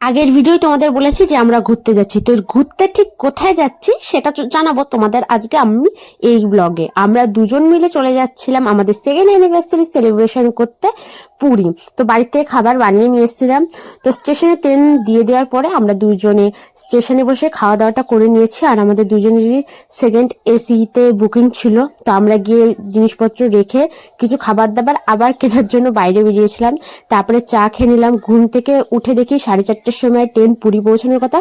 আগের ভিডিও তোমাদের বলেছি যে আমরা ঘুরতে যাচ্ছি, তো ঘুরতে ঠিক কোথায় যাচ্ছি সেটা জানাবো তোমাদের আজকে আমি এই ব্লগে। আমরা দুজন মিলে চলে যাচ্ছিলাম আমাদের সেকেন্ড অ্যানিভার্সারি সেলিব্রেশন করতে পুরী। তো বাড়িতে খাবার বানিয়ে নিয়ে এসেছিলাম। তো স্টেশনে ট্রেন দিয়ে দেওয়ার পরে আমরা দুজনে স্টেশনে বসে খাওয়া দাওয়াটা করে নিয়েছি, আর আমাদের দুজনেরই সেকেন্ড এসিতে বুকিং ছিল। তো আমরা গিয়ে জিনিসপত্র রেখে কিছু খাবার দাবার আবার কেনার জন্য বাইরে বেরিয়েছিলাম। তারপরে চা খেয়ে নিলাম। ঘুম থেকে উঠে দেখি 4:30টার সময় ট্রেন পুরী পৌঁছানোর কথা।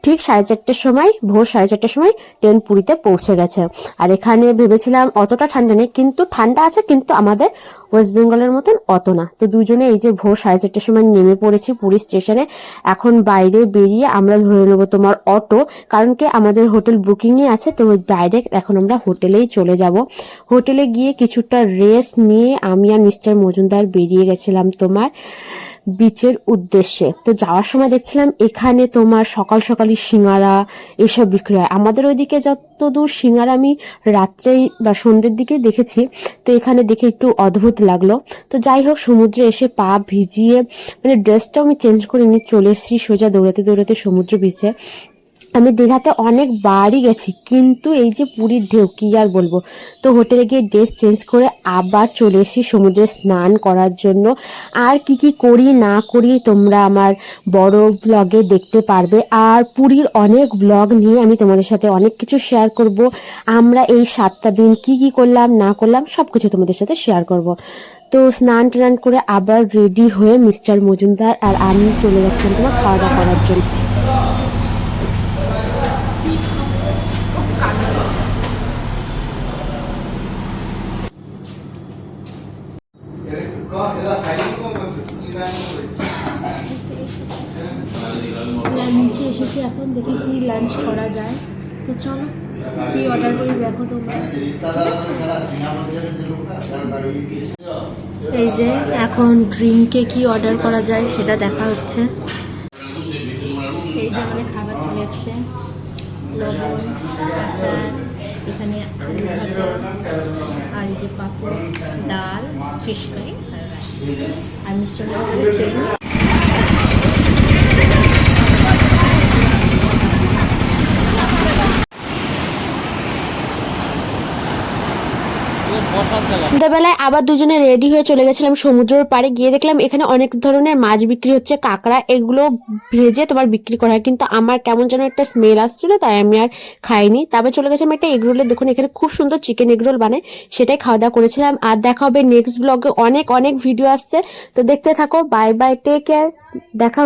ঠিক 4:30টার সময়, ভোর 4:30টার সময় ট্রেন পুরীতে পৌঁছে গেছে। আর এখানে ভেবেছিলাম অতটা ঠান্ডা নেই, কিন্তু ঠান্ডা আছে, কিন্তু আমাদের ওয়েস্ট বেঙ্গলের মতন অত না। তো দুজনে এই যে ভোর 4:30টার সময় নেমে পড়েছি পুরী স্টেশনে। এখন বাইরে বেরিয়ে আমরা ধরে নেবো তোমার অটো, কারণ কি আমাদের হোটেল বুকিংই আছে। তো ডাইরেক্ট এখন আমরা হোটেলেই চলে যাব। হোটেলে গিয়ে কিছুটা রেস্ট নিয়ে আমি আর মিস্টার মজুমদার বেরিয়ে গেছিলাম তোমার বিচের উদ্দেশ্যে। তো যাওয়ার সময় দেখছিলাম এখানে তোমার সকাল সকালই সিঙ্গারা এসব বিক্রি হয়। আমাদের ওইদিকে যতদূর সিঙ্গারা আমি রাত্রেই বা সন্ধ্যের দিকে দেখেছি, তো এখানে দেখে একটু অদ্ভুত লাগলো। তো যাই হোক, সমুদ্রে এসে পা ভিজিয়ে মানে ড্রেসটাও আমি চেঞ্জ করে নিয়ে চলে এসেছি সোজা দৌড়াতে দৌড়াতে সমুদ্র বিচে। আমি দীঘাতে অনেকবারই গেছি, কিন্তু এই যে পুরীর ঢেউ কি আর বলবো। তো হোটেলে গিয়ে ড্রেস চেঞ্জ করে আবার চলে এসেছি সমুদ্রে স্নান করার জন্য। আর কি কি করি না করি তোমরা আমার বড় ব্লগে দেখতে পারবে। আর পুরীর অনেক ব্লগ নিয়ে আমি তোমাদের সাথে অনেক কিছু শেয়ার করব। আমরা এই 7টা দিন কি কি করলাম না করলাম সব কিছু তোমাদের সাথে শেয়ার করব। তো স্নান টান করে আবার রেডি হয়ে মিস্টার মজুমদার আর আমি চলে গেছিলাম তোমার খাওয়া দাওয়া করার জন্য। লাঞ্চে এসেছি, এখন দেখি কি লাঞ্চ করা যায়। তো চলো কি অর্ডার করি দেখো তোমরা, ঠিক আছে? এই যে এখন ড্রিঙ্কে কি অর্ডার করা যায় সেটা দেখা হচ্ছে। এই যে আমাদের খাবার চলে এসছে, লবণ, আচার, এখানে আলু ভাজা, আর এই যে পাঁপড়, ডাল, ফিশ কারি আর মিষ্টি তেল। সন্ধ্যাবেলায় আবার দুজনে রেডি হয়ে চলে গেছিলাম সমুদ্রের পাড়ে। গিয়ে দেখলাম এখানে অনেক ধরনের মাছ বিক্রি হচ্ছে, কাঁকড়া, এগুলো ভেজে তোমার বিক্রি করা হয়। কিন্তু আমার কেমন যেন একটা স্মেল আসছিল, তাই আমি আর খাইনি। তারপর চলে গেছিলাম একটা এগরোলের দোকানে, এখানে খুব সুন্দর চিকেন এগরোল বানায়, সেটাই খাওয়া দাওয়া করেছিলাম। আর দেখা হবে নেক্সট ব্লগে, অনেক অনেক ভিডিও আসছে, তো দেখতে থাকো। বাই বাই, টেক কেয়ার, দেখা